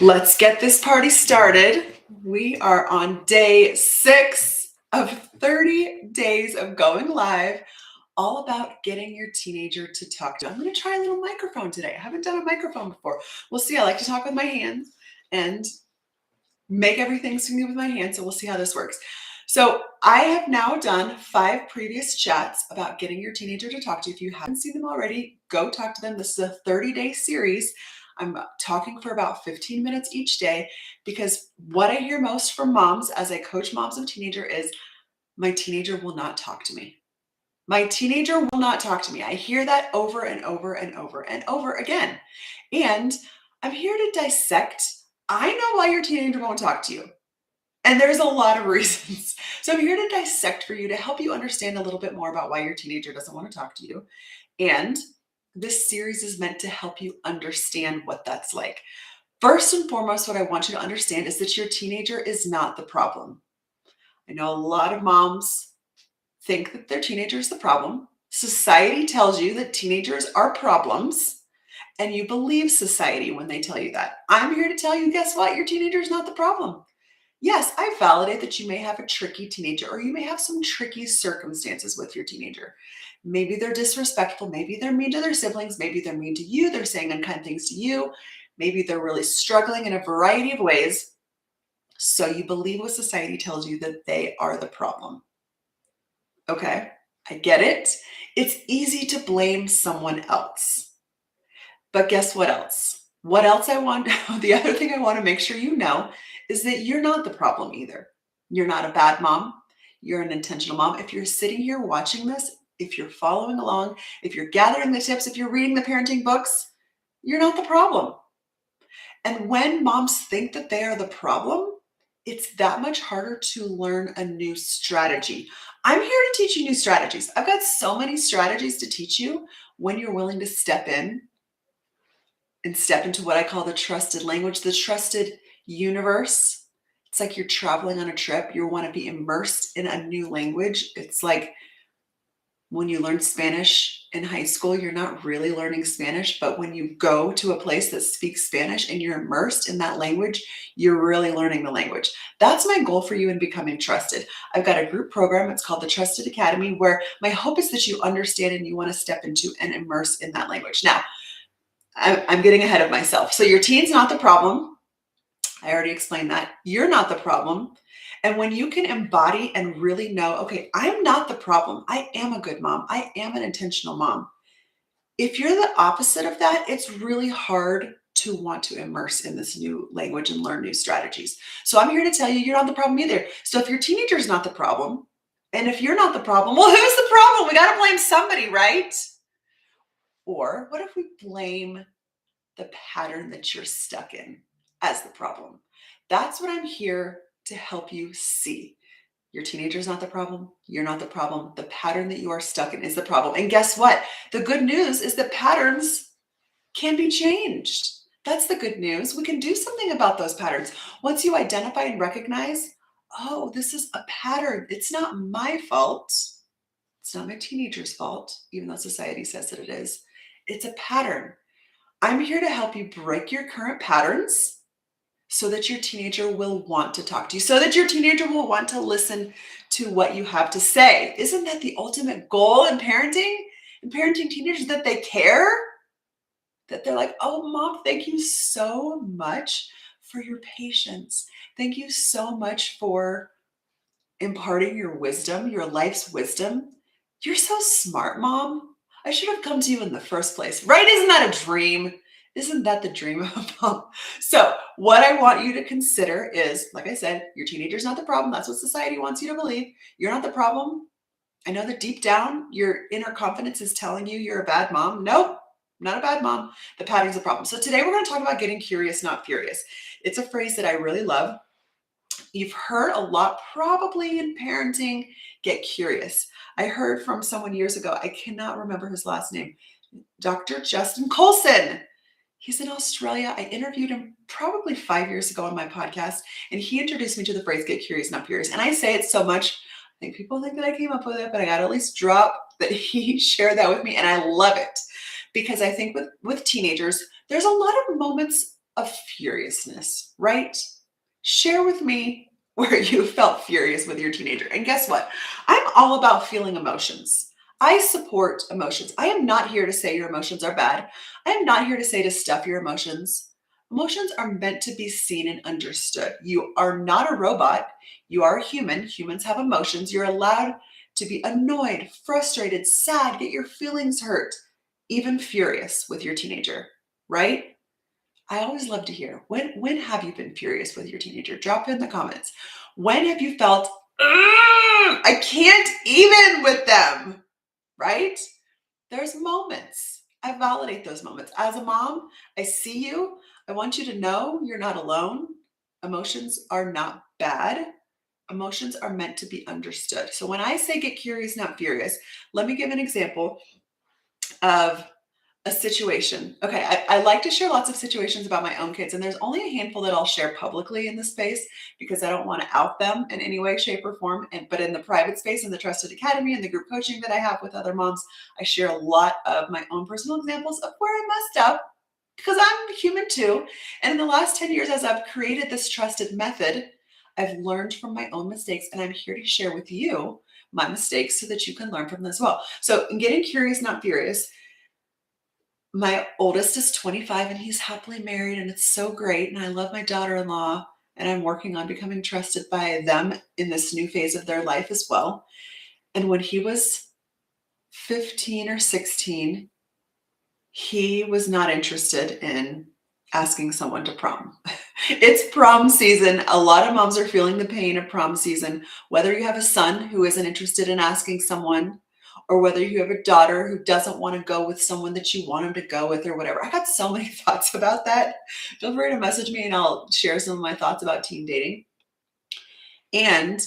Let's get this party started. We are on day 6 of 30 days of going live, all about getting your teenager to talk to you. I'm going to try a little microphone today. I haven't done a microphone before. We'll see. I like to talk with my hands and make everything swing with my hands, so we'll see how this works. So I have now done 5 previous chats about getting your teenager to talk to you. If you haven't seen them already, go talk to them. This is a 30-day series. I'm talking for about 15 minutes each day because what I hear most from moms as I coach moms of teenager is, my teenager will not talk to me. My teenager will not talk to me. I hear that over and over and over and over again. And I'm here to dissect. I know why your teenager won't talk to you. And there's a lot of reasons. So I'm here to dissect for you to help you understand a little bit more about why your teenager doesn't want to talk to you. And this series is meant to help you understand what that's like. First and foremost, what I want you to understand is that your teenager is not the problem. I know a lot of moms think that their teenager is the problem. Society tells you that teenagers are problems, and you believe society when they tell you that. I'm here to tell you, guess what? Your teenager is not the problem. Yes, I validate that you may have a tricky teenager, or you may have some tricky circumstances with your teenager. Maybe they're disrespectful. Maybe they're mean to their siblings. Maybe they're mean to you. They're saying unkind things to you. Maybe they're really struggling in a variety of ways. So you believe what society tells you, that they are the problem. Okay, I get it. It's easy to blame someone else. But guess what else? What else I want, the other thing I want to make sure you know is that you're not the problem either. You're not a bad mom. You're an intentional mom. If you're sitting here watching this, if you're following along, if you're gathering the tips, if you're reading the parenting books, you're not the problem. And when moms think that they are the problem, it's that much harder to learn a new strategy. I'm here to teach you new strategies. I've got so many strategies to teach you when you're willing to step in and step into what I call the trusted language, the trusted universe. It's like you're traveling on a trip. You want to be immersed in a new language. It's like when you learn Spanish in high school, you're not really learning Spanish, but when you go to a place that speaks Spanish and you're immersed in that language, you're really learning the language. That's my goal for you in becoming trusted. I've got a group program. It's called the Trusted Academy, where my hope is that you understand and you want to step into and immerse in that language. Now, I'm getting ahead of myself. So your teen's not the problem. I already explained that. You're not the problem. And when you can embody and really know, okay, I'm not the problem. I am a good mom. I am an intentional mom. If you're the opposite of that, it's really hard to want to immerse in this new language and learn new strategies. So I'm here to tell you, you're not the problem either. So if your teenager is not the problem, and if you're not the problem, well, who's the problem? We got to blame somebody, right? Or what if we blame the pattern that you're stuck in as the problem? That's what I'm here to help you see. Your teenager is not the problem. You're not the problem. The pattern that you are stuck in is the problem. And guess what? The good news is that patterns can be changed. That's the good news. We can do something about those patterns. Once you identify and recognize, oh, this is a pattern. It's not my fault. It's not my teenager's fault, even though society says that it is. It's a pattern. I'm here to help you break your current patterns so that your teenager will want to talk to you, so that your teenager will want to listen to what you have to say. Isn't that the ultimate goal in parenting? In parenting teenagers, that they care, that they're like, oh, mom, thank you so much for your patience. Thank you so much for imparting your wisdom, your life's wisdom. You're so smart, mom. I should have come to you in the first place, right? Isn't that a dream? Isn't that the dream of a mom? So what I want you to consider is, like I said, your teenager's not the problem. That's what society wants you to believe. You're not the problem. I know that deep down, your inner confidence is telling you you're a bad mom. Nope, not a bad mom. The pattern's the problem. So today we're going to talk about getting curious, not furious. It's a phrase that I really love. You've heard a lot probably in parenting, get curious. I heard from someone years ago, I cannot remember his last name, Dr. Justin Colson. He's in Australia. I interviewed him probably 5 years ago on my podcast, and he introduced me to the phrase, get curious, not furious. And I say it so much, I think people think that I came up with it, but I got to at least drop that he shared that with me, and I love it. Because I think with teenagers, there's a lot of moments of furiousness, right? Share with me where you felt furious with your teenager. And guess what? I'm all about feeling emotions. I support emotions. I am not here to say your emotions are bad. I am not here to say to stuff your emotions. Emotions are meant to be seen and understood. You are not a robot. You are a human. Humans have emotions. You're allowed to be annoyed, frustrated, sad, get your feelings hurt, even furious with your teenager, right? I always love to hear when have you been furious with your teenager? Drop it in the comments. When have you felt, I can't even with them, right? There's moments. I validate those moments. As a mom, I see you. I want you to know you're not alone. Emotions are not bad. Emotions are meant to be understood. So when I say get curious, not furious, let me give an example of a situation. Okay, I like to share lots of situations about my own kids, and there's only a handful that I'll share publicly in this space because I don't want to out them in any way, shape, or form. But in the private space, in the Trusted Academy, and the group coaching that I have with other moms, I share a lot of my own personal examples of where I messed up because I'm human too. And in the last 10 years, as I've created this trusted method, I've learned from my own mistakes, and I'm here to share with you my mistakes so that you can learn from them as well. So, in getting curious, not furious, my oldest is 25 and he's happily married, and it's so great. And I love my daughter-in-law, and I'm working on becoming trusted by them in this new phase of their life as well. And when he was 15 or 16, he was not interested in asking someone to prom. It's prom season. A lot of moms are feeling the pain of prom season, whether you have a son who isn't interested in asking someone, or whether you have a daughter who doesn't want to go with someone that you want him to go with, or whatever. I got so many thoughts about that. Feel free to message me and I'll share some of my thoughts about teen dating. And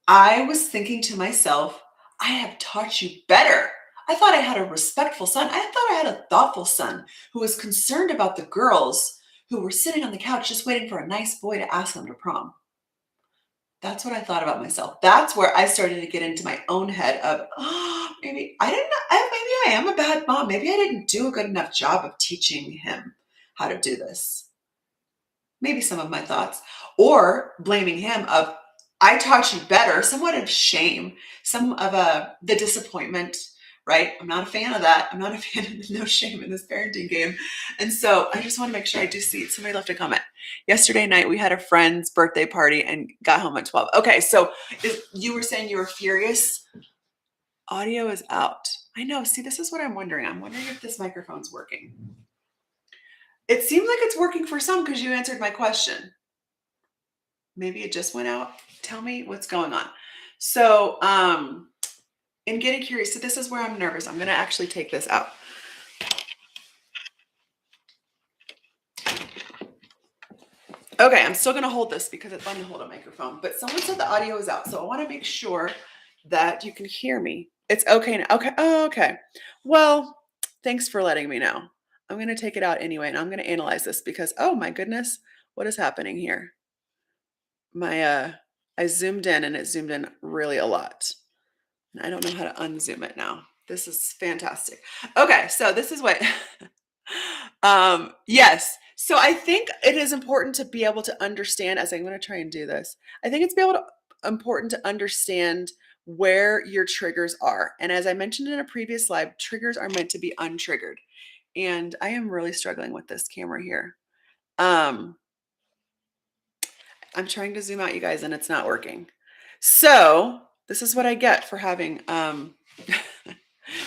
I was thinking to myself, I have taught you better. I thought I had a respectful son. I thought I had a thoughtful son who was concerned about the girls who were sitting on the couch just waiting for a nice boy to ask them to prom. That's what I thought about myself. That's where I started to get into my own head of, oh, maybe I didn't, maybe I am a bad mom. Maybe I didn't do a good enough job of teaching him how to do this. Maybe some of my thoughts, or blaming him of, I taught you better, somewhat of shame, some of the disappointment, right? I'm not a fan of that. I'm not a fan of the no shame in this parenting game. And so I just want to make sure I do see it. Somebody left a comment. Yesterday night, we had a friend's birthday party and got home at 12. Okay, so you were saying you were furious. Audio is out. I know. See, this is what I'm wondering. I'm wondering if this microphone's working. It seems like it's working for some because you answered my question. Maybe it just went out. Tell me what's going on. So, in getting curious, so this is where I'm nervous. I'm going to actually take this out. Okay, I'm still going to hold this because it's fun to hold a microphone, but someone said the audio is out. So I want to make sure that you can hear me. It's okay now. Okay. Oh, okay. Well, thanks for letting me know. I'm going to take it out anyway, and I'm going to analyze this because, oh my goodness, what is happening here? I zoomed in and it zoomed in really a lot. And I don't know how to unzoom it now. This is fantastic. Okay, so this is what yes. So I think it is important to be able to understand, as I'm going to try and do this. I think it's important to understand where your triggers are. And as I mentioned in a previous slide, triggers are meant to be untriggered. And I am really struggling with this camera here. I'm trying to zoom out, you guys, and it's not working. So this is what I get for having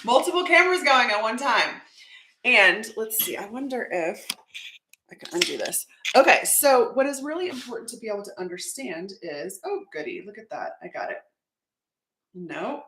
multiple cameras going at one time. And let's see, I wonder if I can undo this. Okay, so what is really important to be able to understand is, oh goody, look at that, I got it. No,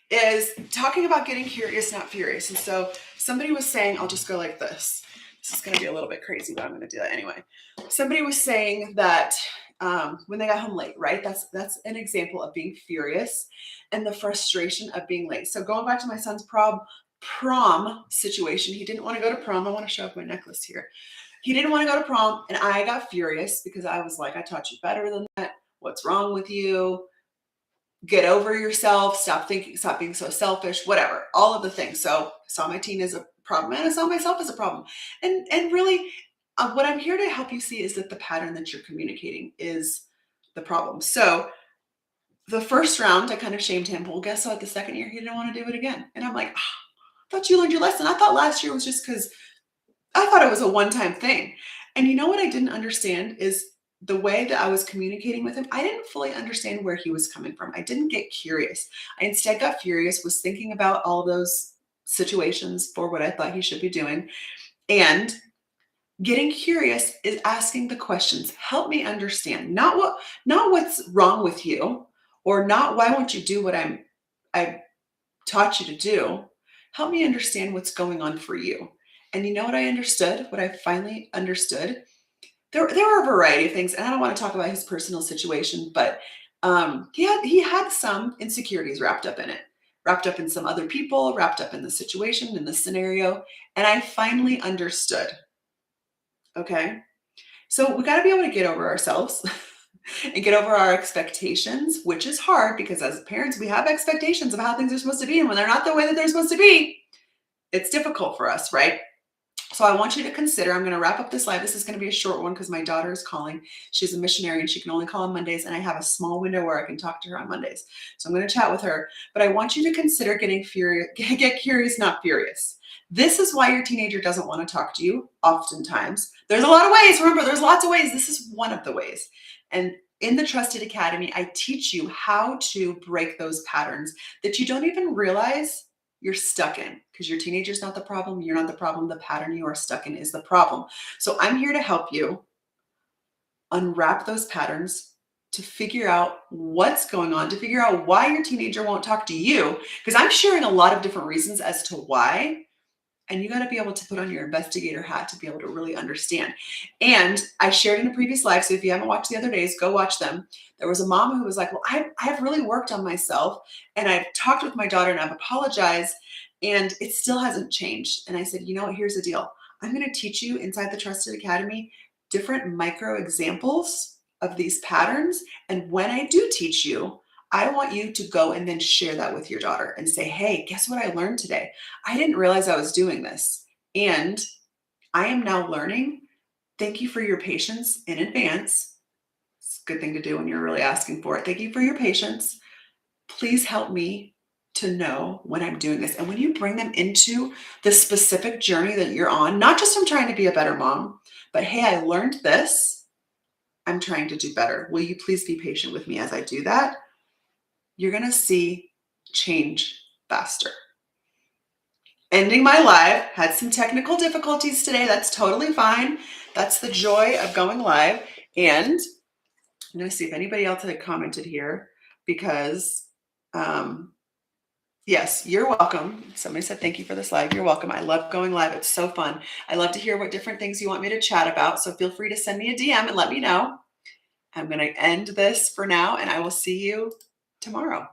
is talking about getting curious, not furious. And so somebody was saying, I'll just go like this. This is going to be a little bit crazy, but I'm going to do that anyway. Somebody was saying that when they got home late, right? That's an example of being furious and the frustration of being late. So going back to my son's prom situation, he didn't want to go to prom. I want to show up my necklace here. He didn't want to go to prom, and I got furious because I was like, I taught you better than that. What's wrong with you? Get over yourself. Stop being so selfish, whatever, all of the things. So I saw my teen as a problem and I saw myself as a problem. And really, what I'm here to help you see is that the pattern that you're communicating is the problem. So the first round, I kind of shamed him. Well, guess what? The second year, he didn't want to do it again. And I'm like, "Ah, I thought you learned your lesson. I thought last year was just because I thought it was a one-time thing." And you know what I didn't understand is the way that I was communicating with him, I didn't fully understand where he was coming from. I didn't get curious. I instead got furious, was thinking about all those situations for what I thought he should be doing. And getting curious is asking the questions. Help me understand. Not what's wrong with you, or not why won't you do what I taught you to do. Help me understand what's going on for you. And you know what I understood? What I finally understood? There were a variety of things, and I don't want to talk about his personal situation, but he had some insecurities wrapped up in it, wrapped up in some other people, wrapped up in the situation, in the scenario, and I finally understood. Okay. So we got to be able to get over ourselves and get over our expectations, which is hard because as parents, we have expectations of how things are supposed to be. And when they're not the way that they're supposed to be, it's difficult for us, right? So I want you to consider, I'm going to wrap up this live. This is going to be a short one because my daughter is calling. She's a missionary and she can only call on Mondays. And I have a small window where I can talk to her on Mondays. So I'm going to chat with her. But I want you to consider getting furious, get curious, not furious. This is why your teenager doesn't want to talk to you oftentimes. There's a lot of ways. Remember, there's lots of ways. This is one of the ways. And in the Trusted Academy, I teach you how to break those patterns that you don't even realize you're stuck in, because your teenager's not the problem. You're not the problem. The pattern you are stuck in is the problem. So I'm here to help you unwrap those patterns, to figure out what's going on, to figure out why your teenager won't talk to you. Because I'm sharing a lot of different reasons as to why. And you got to be able to put on your investigator hat to be able to really understand. And I shared in a previous live, so if you haven't watched the other days, go watch them. There was a mom who was like, well, I've really worked on myself and I've talked with my daughter and I've apologized and it still hasn't changed. And I said, you know what, here's the deal. I'm going to teach you inside the Trusted Academy different micro examples of these patterns. And when I do teach you, I want you to go and then share that with your daughter and say, hey, guess what I learned today? I didn't realize I was doing this. And I am now learning. Thank you for your patience in advance. It's a good thing to do when you're really asking for it. Thank you for your patience. Please help me to know when I'm doing this. And when you bring them into the specific journey that you're on, not just I'm trying to be a better mom, but hey, I learned this. I'm trying to do better. Will you please be patient with me as I do that? You're going to see change faster. Ending my live, had some technical difficulties today. That's totally fine. That's the joy of going live. And I'm going to see if anybody else had commented here because, yes, you're welcome. Somebody said, thank you for this live. You're welcome. I love going live. It's so fun. I love to hear what different things you want me to chat about. So feel free to send me a DM and let me know. I'm going to end this for now and I will see you tomorrow.